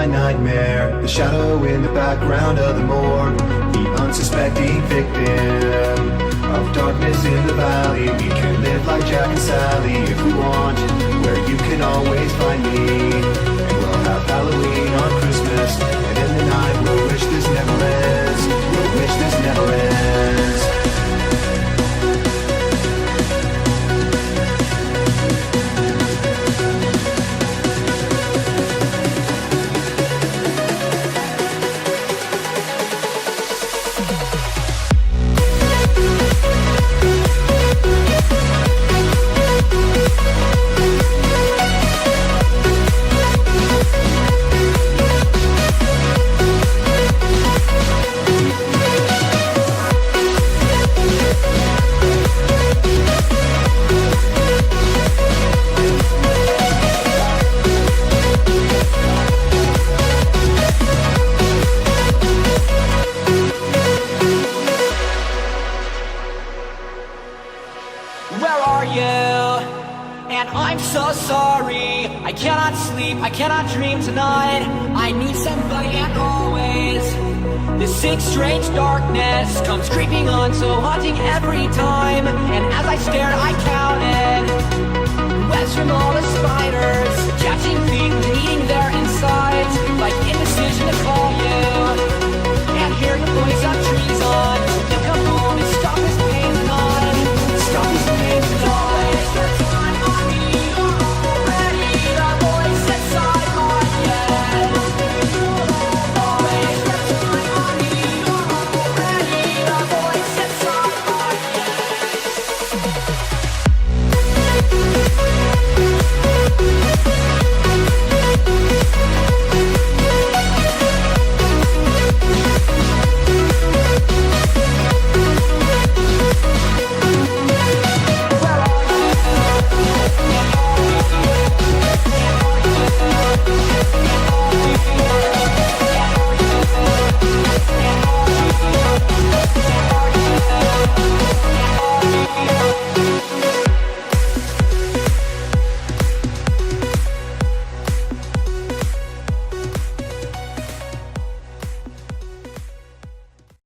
my nightmare, the shadow in the background of the morgue, the unsuspecting victim of darkness in the valley. We can live like Jack and Sally if we want, where you can always find me. And we'll have Halloween on Christmas, and in the night we'll wish this never ends. We'll wish this never ends. Where are you? And I'm so sorry. I cannot sleep, I cannot dream tonight. I need somebody and always. This sick, strange darkness comes creeping on, so haunting every time. And as I stared, I counted webs from all the spiders, catching things, eating their insides, like indecision to call you and hear the voice of dreams.